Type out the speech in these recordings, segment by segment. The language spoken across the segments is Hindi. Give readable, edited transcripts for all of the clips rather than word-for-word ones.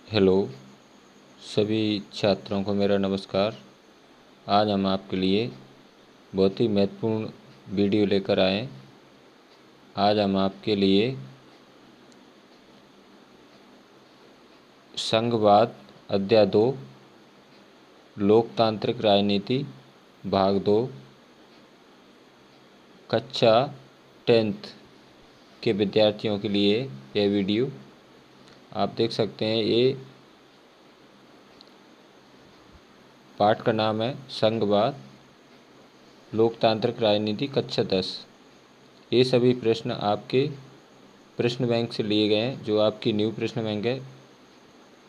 हेलो सभी छात्रों को मेरा नमस्कार। आज हम आपके लिए बहुत ही महत्वपूर्ण वीडियो लेकर आए। आज हम आपके लिए संघवाद अध्याय 2 लोकतांत्रिक राजनीति भाग 2 कक्षा 10th के विद्यार्थियों के लिए यह वीडियो आप देख सकते हैं। ये पाठ का नाम है संघवाद लोकतांत्रिक राजनीति कक्षा 10। ये सभी प्रश्न आपके प्रश्न बैंक से लिए गए हैं। जो आपकी न्यू प्रश्न बैंक है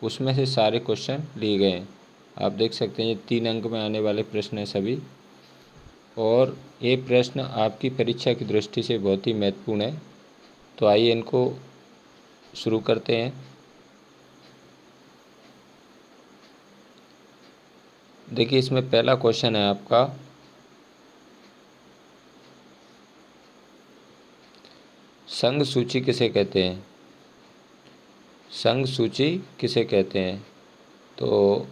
उसमें से सारे क्वेश्चन लिए गए हैं। आप देख सकते हैं ये 3 अंक में आने वाले प्रश्न हैं सभी, और ये प्रश्न आपकी परीक्षा की दृष्टि से बहुत ही महत्वपूर्ण है। तो आइए इनको शुरू करते हैं। देखिए इसमें पहला क्वेश्चन है आपका, संघ सूची किसे कहते हैं। संघ सूची किसे कहते हैं, तो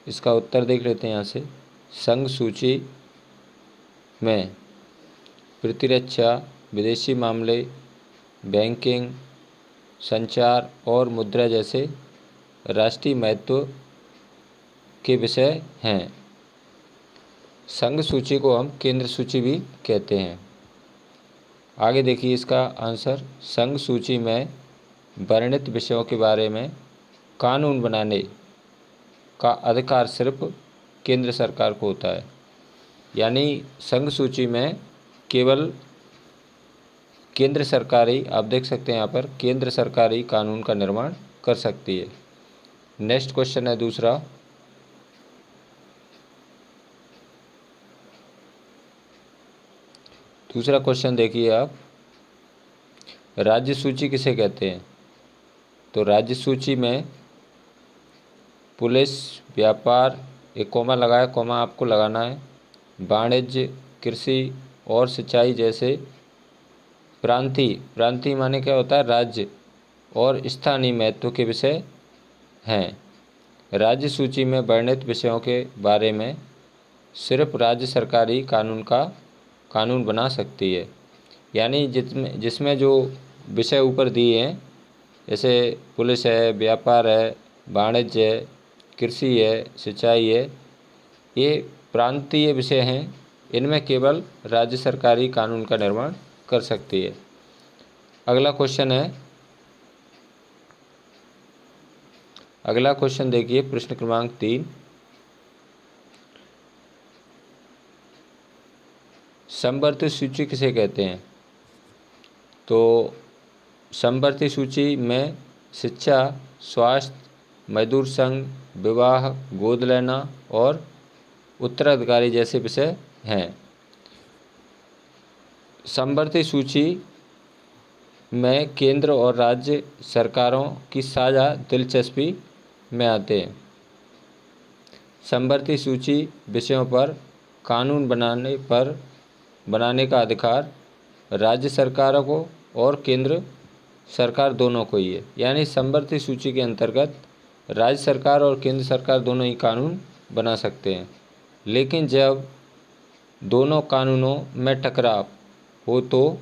इसका उत्तर देख लेते हैं यहाँ से। संघ सूची में प्रतिरक्षा, विदेशी मामले, बैंकिंग, संचार और मुद्रा जैसे राष्ट्रीय महत्व के विषय हैं। संघ सूची को हम केंद्र सूची भी कहते हैं। आगे देखिए इसका आंसर, संघ सूची में वर्णित विषयों के बारे में कानून बनाने का अधिकार सिर्फ केंद्र सरकार को होता है। यानी संघ सूची में केवल केंद्र सरकार ही, आप देख सकते हैं यहाँ पर, केंद्र सरकार ही कानून का निर्माण कर सकती है। नेक्स्ट क्वेश्चन है दूसरा, क्वेश्चन देखिए आप, राज्य सूची किसे कहते हैं। तो राज्य सूची में पुलिस, व्यापार, एक कॉमा लगाया, कॉमा आपको लगाना है, वाणिज्य, कृषि और सिंचाई जैसे प्रांतीय माने क्या होता है, राज्य और स्थानीय महत्व के विषय हैं। राज्य सूची में वर्णित विषयों के बारे में सिर्फ राज्य सरकार ही कानून बना सकती है। यानी जिसमें जो विषय ऊपर दिए हैं, जैसे पुलिस है, व्यापार है, वाणिज्य है, कृषि है, सिंचाई है, ये प्रांतीय विषय हैं। इनमें केवल राज्य सरकार ही कानून का निर्माण कर सकती है। अगला क्वेश्चन देखिए, प्रश्न क्रमांक 3, समवर्ती सूची किसे कहते हैं। तो समवर्ती सूची में शिक्षा, स्वास्थ्य, मजदूर संघ, विवाह, गोद लेना और उत्तराधिकारी जैसे विषय हैं। समवर्ती सूची में केंद्र और राज्य सरकारों की साझा दिलचस्पी में आते हैं। समवर्ती सूची विषयों पर कानून बनाने का अधिकार राज्य सरकारों को और केंद्र सरकार दोनों को ही है। यानी समवर्ती सूची के अंतर्गत राज्य सरकार और केंद्र सरकार दोनों ही कानून बना सकते हैं। लेकिन जब दोनों कानूनों में टकराव हो तो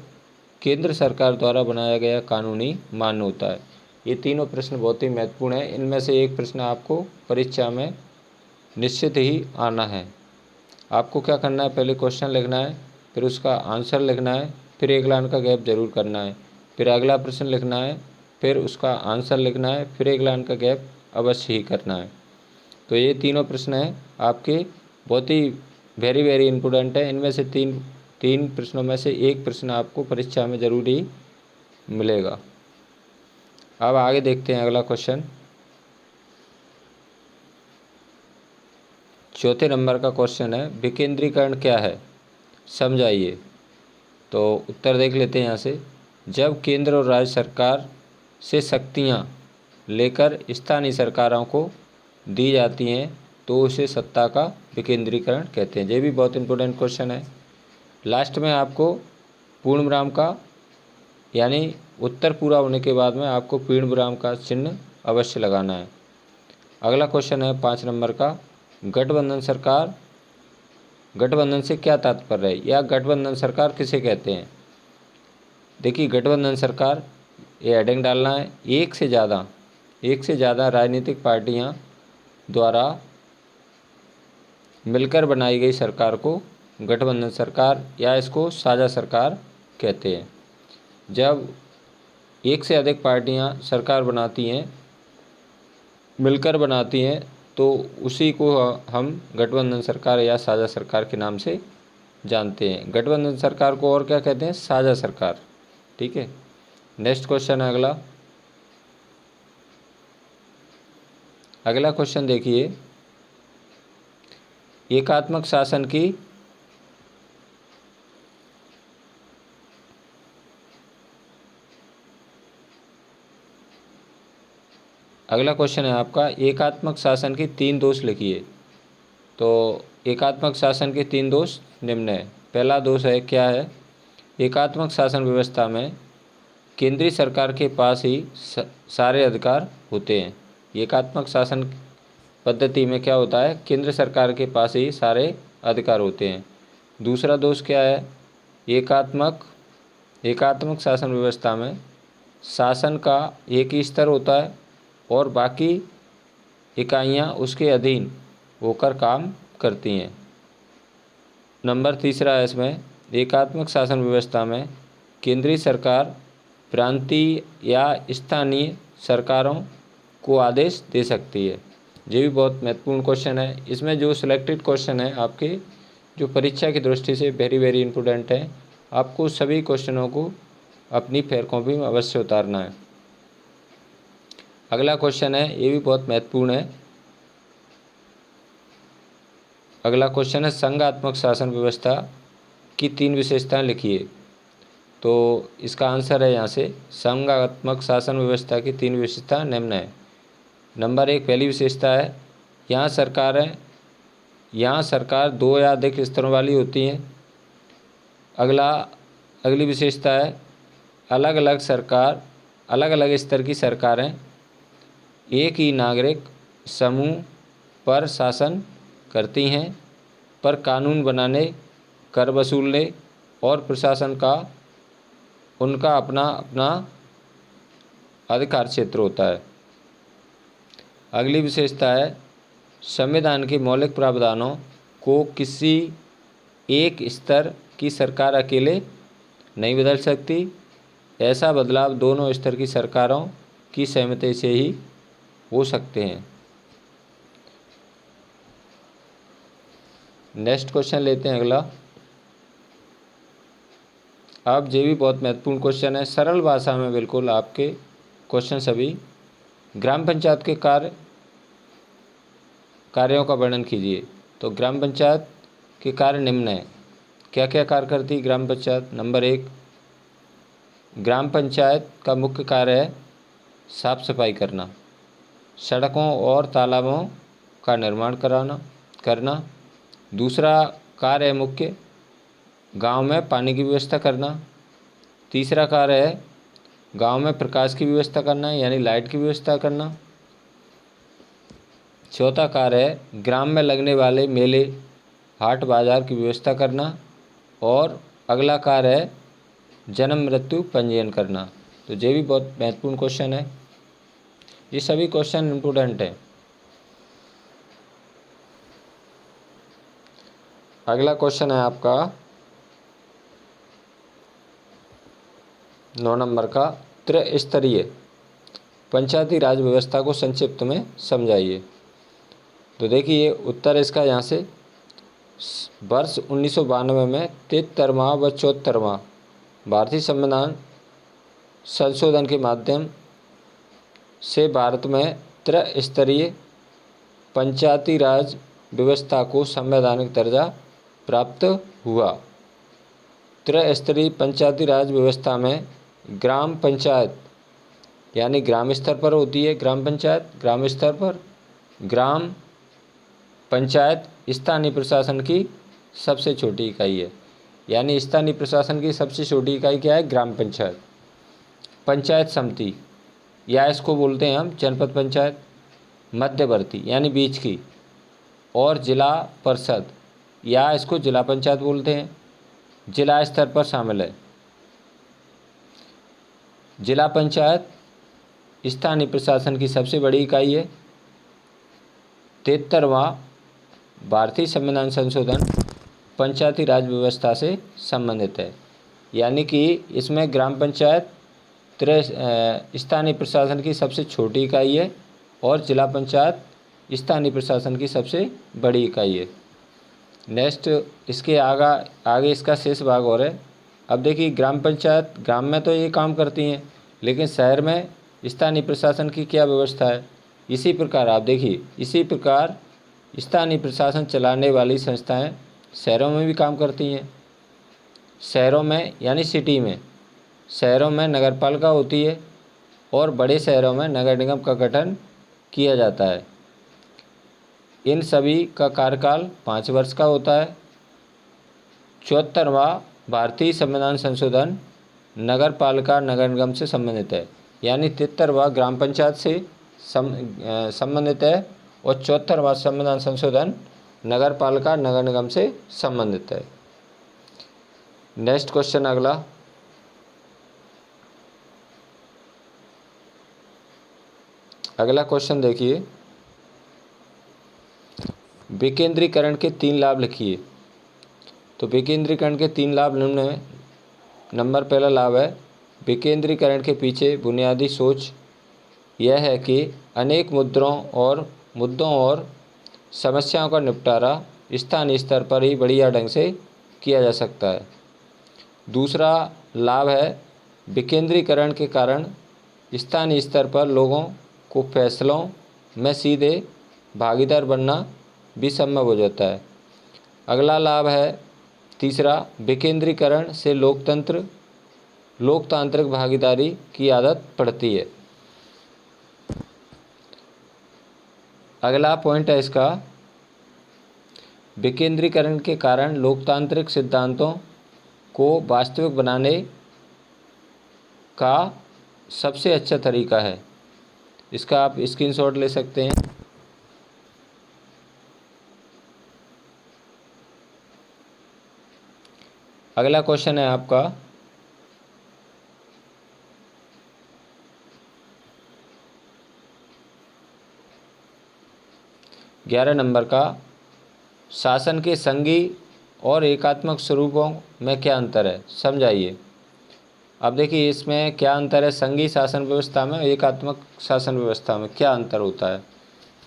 केंद्र सरकार द्वारा बनाया गया कानून ही मान्य होता है। ये तीनों प्रश्न बहुत ही महत्वपूर्ण हैं। इनमें से एक प्रश्न आपको परीक्षा में निश्चित ही आना है। आपको क्या करना है, पहले क्वेश्चन लिखना है, फिर उसका आंसर लिखना है, फिर एक लाइन का गैप जरूर करना है, फिर अगला प्रश्न लिखना है, फिर उसका आंसर लिखना है, फिर एक लाइन का गैप अवश्य ही करना है। तो ये तीनों प्रश्न हैं आपके, बहुत ही वेरी वेरी इंपॉर्टेंट है। इनमें से तीन प्रश्नों में से एक प्रश्न आपको परीक्षा में जरूर ही मिलेगा। अब आगे देखते हैं अगला क्वेश्चन। चौथे नंबर का क्वेश्चन है, विकेंद्रीकरण क्या है, समझाइए। तो उत्तर देख लेते हैं यहाँ से, जब केंद्र और राज्य सरकार से शक्तियाँ लेकर स्थानीय सरकारों को दी जाती हैं तो उसे सत्ता का विकेंद्रीकरण कहते हैं। ये भी बहुत इंपॉर्टेंट क्वेश्चन है। लास्ट में आपको पूर्ण विराम का, यानी उत्तर पूरा होने के बाद में आपको पूर्ण विराम का चिन्ह अवश्य लगाना है। अगला क्वेश्चन है 5 नंबर का, गठबंधन सरकार, गठबंधन से क्या तात्पर्य है या गठबंधन सरकार किसे कहते हैं। देखिए गठबंधन सरकार, ये हेडिंग डालना है, एक से ज़्यादा राजनीतिक पार्टियां द्वारा मिलकर बनाई गई सरकार को गठबंधन सरकार या इसको साझा सरकार कहते हैं। जब एक से अधिक पार्टियां सरकार बनाती हैं, मिलकर बनाती हैं, तो उसी को हम गठबंधन सरकार या साझा सरकार के नाम से जानते हैं। गठबंधन सरकार को और क्या कहते हैं, साझा सरकार। ठीक है, नेक्स्ट क्वेश्चन है अगला क्वेश्चन देखिए, एकात्मक शासन की अगला क्वेश्चन है आपका, एकात्मक शासन की 3 दोष लिखिए। तो एकात्मक शासन के 3 दोष निम्न है। पहला दोष है, क्या है, एकात्मक शासन व्यवस्था में केंद्रीय सरकार के पास ही सारे अधिकार होते हैं। एकात्मक शासन पद्धति में क्या होता है, केंद्र सरकार के पास ही सारे अधिकार होते हैं। दूसरा दोष क्या है, एकात्मक शासन व्यवस्था में शासन का एक ही स्तर होता है और बाकी इकाइयां उसके अधीन होकर काम करती हैं। नंबर तीसरा है इसमें, एकात्मक शासन व्यवस्था में केंद्रीय सरकार प्रांतीय या स्थानीय सरकारों को आदेश दे सकती है। ये भी बहुत महत्वपूर्ण क्वेश्चन है। इसमें जो सिलेक्टेड क्वेश्चन है आपके, जो परीक्षा की दृष्टि से वेरी इंपॉर्टेंट है, आपको सभी क्वेश्चनों को अपनी फेयर कॉपी में अवश्य उतारना है। अगला क्वेश्चन है, ये भी बहुत महत्वपूर्ण है। अगला क्वेश्चन है, संघात्मक शासन व्यवस्था की 3 विशेषताएं लिखिए। तो इसका आंसर है यहाँ से, संघात्मक शासन व्यवस्था की 3 विशेषता निम्न है। नंबर 1, पहली विशेषता है, यहाँ सरकार 2 या अधिक स्तरों वाली होती हैं। अगली विशेषता है, अलग अलग स्तर की सरकारें एक ही नागरिक समूह पर शासन करती हैं, पर कानून बनाने, कर वसूलने और प्रशासन का उनका अपना अपना अधिकार क्षेत्र होता है। अगली विशेषता है, संविधान के मौलिक प्रावधानों को किसी एक स्तर की सरकार अकेले नहीं बदल सकती। ऐसा बदलाव दोनों स्तर की सरकारों की सहमति से ही हो सकते हैं। नेक्स्ट क्वेश्चन लेते हैं अगला। अब ये भी बहुत महत्वपूर्ण क्वेश्चन है, सरल भाषा में बिल्कुल आपके क्वेश्चन सभी। ग्राम पंचायत के कार्यों का वर्णन कीजिए। तो ग्राम पंचायत के कार्य निम्न है। क्या क्या कार्य करती है ग्राम पंचायत। नंबर 1, ग्राम पंचायत का मुख्य कार्य है साफ सफाई करना, सड़कों और तालाबों का निर्माण करना। दूसरा कार्य है मुख्य, गांव में पानी की व्यवस्था करना। तीसरा कार्य है गांव में प्रकाश की व्यवस्था करना, यानी लाइट की व्यवस्था करना। चौथा कार्य है ग्राम में लगने वाले मेले, हाट बाजार की व्यवस्था करना। और अगला कार्य है जन्म मृत्यु पंजीयन करना। तो ये भी बहुत महत्वपूर्ण क्वेश्चन है। ये सभी क्वेश्चन इम्पोर्टेंट है। अगला क्वेश्चन है आपका 9 नंबर का, त्रिस्तरीय पंचायती राज व्यवस्था को संक्षिप्त में समझाइए। तो देखिए उत्तर इसका यहाँ से, वर्ष 1992 में 73वां व 74वां भारतीय संविधान संशोधन के माध्यम से भारत में त्रिस्तरीय पंचायती राज व्यवस्था को संवैधानिक दर्जा प्राप्त हुआ। त्रिस्तरीय पंचायती राज व्यवस्था में ग्राम पंचायत यानी ग्राम स्तर पर होती है, ग्राम पंचायत ग्राम स्तर पर, ग्राम पंचायत स्थानीय प्रशासन की सबसे छोटी इकाई है। यानी स्थानीय प्रशासन की सबसे छोटी इकाई क्या है, ग्राम पंचायत। पंचायत समिति या इसको बोलते हैं हम जनपद पंचायत। मध्यवर्ती यानी बीच की, और जिला परिषद या इसको जिला पंचायत बोलते हैं, जिला स्तर पर शामिल है। जिला पंचायत स्थानीय प्रशासन की सबसे बड़ी इकाई है। 73वां भारतीय संविधान संशोधन पंचायती राज व्यवस्था से संबंधित है, यानी कि इसमें ग्राम पंचायत स्थानीय प्रशासन की सबसे छोटी इकाई है और जिला पंचायत स्थानीय प्रशासन की सबसे बड़ी इकाई है। नेक्स्ट इसके आगे इसका शेष भाग और है। अब देखिए, ग्राम पंचायत ग्राम में तो ये काम करती हैं, लेकिन शहर में स्थानीय प्रशासन की क्या व्यवस्था है। इसी प्रकार आप देखिए, इसी प्रकार स्थानीय प्रशासन चलाने वाली संस्थाएं शहरों में भी काम करती हैं। शहरों में यानी सिटी में, शहरों में नगरपालिका होती है और बड़े शहरों में नगर निगम का गठन किया जाता है। इन सभी का कार्यकाल 5 वर्ष का होता है। 74वां भारतीय संविधान संशोधन नगर पालिका नगर निगम से संबंधित है, यानी 73वां ग्राम पंचायत से संबंधित है और 74वां संविधान संशोधन नगर पालिका नगर निगम से संबंधित है। नेक्स्ट क्वेश्चन अगला, क्वेश्चन देखिए, विकेंद्रीकरण के 3 लाभ लिखिए। तो विकेंद्रीकरण के 3 लाभ निम्न हैं। नंबर पहला लाभ है, विकेंद्रीकरण के पीछे बुनियादी सोच यह है कि अनेक मुद्दों और समस्याओं का निपटारा स्थानीय स्तर पर ही बढ़िया ढंग से किया जा सकता है। दूसरा लाभ है, विकेंद्रीकरण के कारण स्थानीय स्तर पर लोगों को फैसलों में सीधे भागीदार बनना भी संभव हो जाता है। अगला लाभ है तीसरा, विकेंद्रीकरण से लोकतांत्रिक भागीदारी की आदत पड़ती है। अगला पॉइंट है इसका, विकेंद्रीकरण के कारण लोकतांत्रिक सिद्धांतों को वास्तविक बनाने का सबसे अच्छा तरीका है। इसका आप स्क्रीनशॉट ले सकते हैं। अगला क्वेश्चन है आपका, ग्यारह नंबर का, शासन के संघीय और एकात्मक स्वरूपों में क्या अंतर है, समझाइए। अब देखिए, इसमें क्या अंतर है, संघीय शासन व्यवस्था में एकात्मक शासन व्यवस्था में क्या अंतर होता है।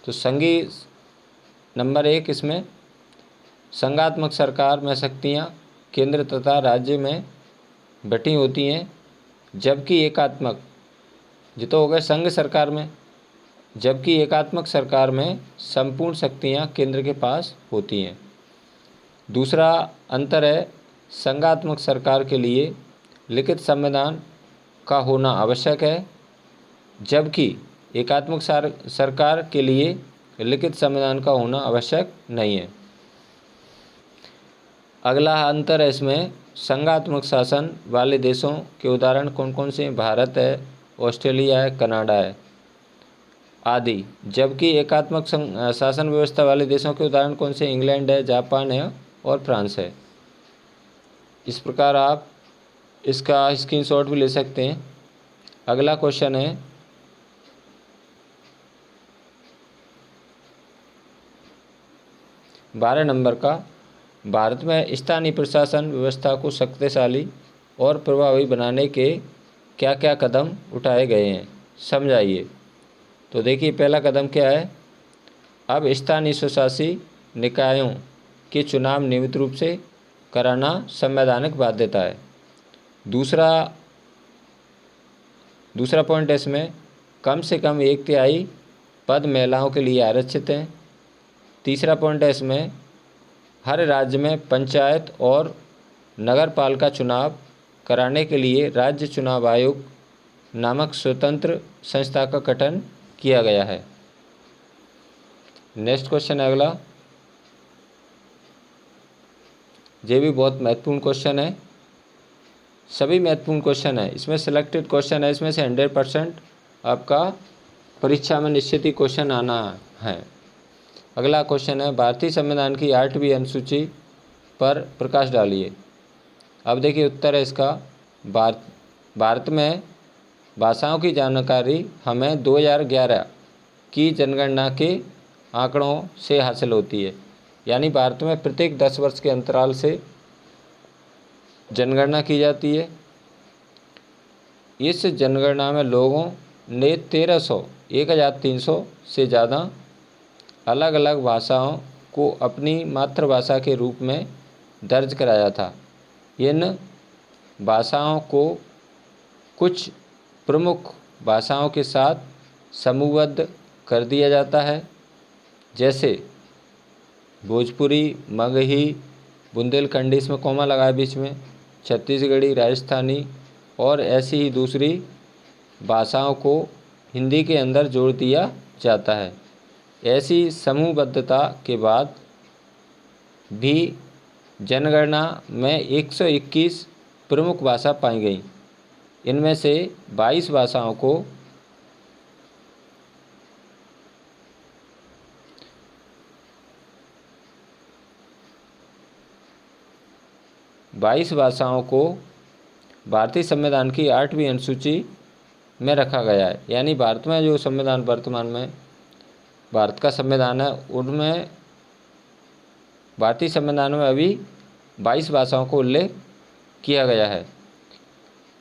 तो संघीय नंबर 1, इसमें संघात्मक सरकार में शक्तियाँ केंद्र तथा राज्य में बटी होती हैं, जबकि एकात्मक जो हो गए संघ सरकार में, जबकि एकात्मक सरकार में संपूर्ण शक्तियाँ केंद्र के पास होती हैं। दूसरा अंतर है, संघात्मक सरकार के लिए लिखित संविधान का होना आवश्यक है, जबकि एकात्मक सरकार के लिए लिखित संविधान का होना आवश्यक नहीं है। अगला अंतर है इसमें, संघात्मक शासन वाले देशों के उदाहरण कौन कौन से हैं, भारत है, ऑस्ट्रेलिया है, कनाडा है आदि, जबकि एकात्मक शासन व्यवस्था वाले देशों के उदाहरण कौन से, इंग्लैंड है, जापान है और फ्रांस है। इस प्रकार आप इसका स्क्रीनशॉट भी ले सकते हैं। अगला क्वेश्चन है, बारह नंबर का, भारत में स्थानीय प्रशासन व्यवस्था को शक्तिशाली और प्रभावी बनाने के क्या क्या कदम उठाए गए हैं, समझाइए। तो देखिए, पहला कदम क्या है, अब स्थानीय स्वशासी निकायों के चुनाव नियमित रूप से कराना संवैधानिक बाध्यता है। दूसरा पॉइंट है इसमें, कम से कम 1/3 पद महिलाओं के लिए आरक्षित हैं। तीसरा पॉइंट है इसमें, हर राज्य में पंचायत और नगर पालिका चुनाव कराने के लिए राज्य चुनाव आयोग नामक स्वतंत्र संस्था का गठन किया गया है। नेक्स्ट क्वेश्चन है अगला, ये भी बहुत महत्वपूर्ण क्वेश्चन है, सभी महत्वपूर्ण क्वेश्चन है, इसमें सिलेक्टेड क्वेश्चन है, इसमें से 100% आपका परीक्षा में निश्चित ही क्वेश्चन आना है। अगला क्वेश्चन है, भारतीय संविधान की 8वीं अनुसूची पर प्रकाश डालिए। अब देखिए उत्तर है इसका, भारत में भाषाओं की जानकारी हमें 2011 की जनगणना के आंकड़ों से हासिल होती है। यानी भारत में प्रत्येक 10 वर्ष के अंतराल से जनगणना की जाती है। इस जनगणना में लोगों ने 1300 से ज़्यादा अलग अलग भाषाओं को अपनी मातृभाषा के रूप में दर्ज कराया था। इन भाषाओं को कुछ प्रमुख भाषाओं के साथ समूहबद्ध कर दिया जाता है, जैसे भोजपुरी, मगही, बुंदेलखंडी, इसमें कॉमा लगा है बीच में, छत्तीसगढ़ी, राजस्थानी और ऐसी ही दूसरी भाषाओं को हिंदी के अंदर जोड़ दिया जाता है। ऐसी समूहबद्धता के बाद भी जनगणना में 121 प्रमुख भाषा पाई गई। इनमें से 22 भाषाओं को भारतीय संविधान की 8वीं अनुसूची में रखा गया है। यानी भारत में जो संविधान वर्तमान में भारत का संविधान है, उनमें भारतीय संविधान में अभी 22 भाषाओं को उल्लेख किया गया है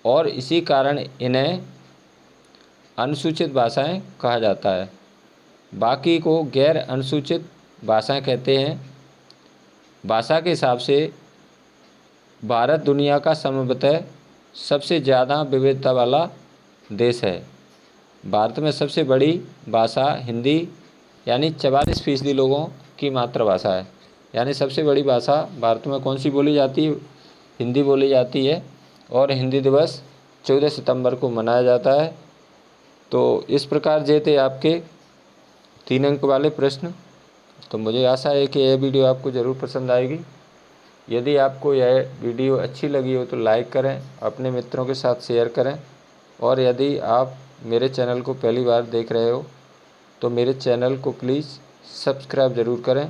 और इसी कारण इन्हें अनुसूचित भाषाएं कहा जाता है। बाकी को गैर अनुसूचित भाषाएं कहते हैं। भाषा के हिसाब से भारत दुनिया का संभवतः सबसे ज़्यादा विविधता वाला देश है। भारत में सबसे बड़ी भाषा हिंदी, यानी 44% लोगों की मातृभाषा है। यानी सबसे बड़ी भाषा भारत में कौन सी बोली जाती है? हिंदी बोली जाती है और हिंदी दिवस 14 सितंबर को मनाया जाता है। तो इस प्रकार ये थे आपके 3 अंक वाले प्रश्न। तो मुझे आशा है कि यह वीडियो आपको ज़रूर पसंद आएगी। यदि आपको यह वीडियो अच्छी लगी हो तो लाइक करें, अपने मित्रों के साथ शेयर करें और यदि आप मेरे चैनल को पहली बार देख रहे हो तो मेरे चैनल को प्लीज़ सब्सक्राइब ज़रूर करें।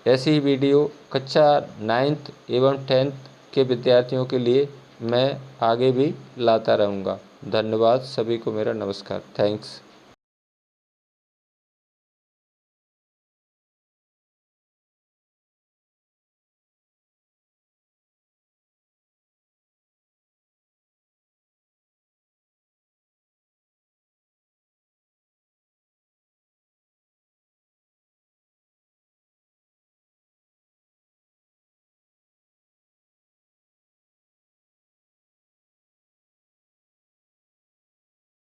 ऐसी ही वीडियो कक्षा 9th एवं 10th के विद्यार्थियों के लिए मैं आगे भी लाता रहूँगा। धन्यवाद सभी को, मेरा नमस्कार। थैंक्स।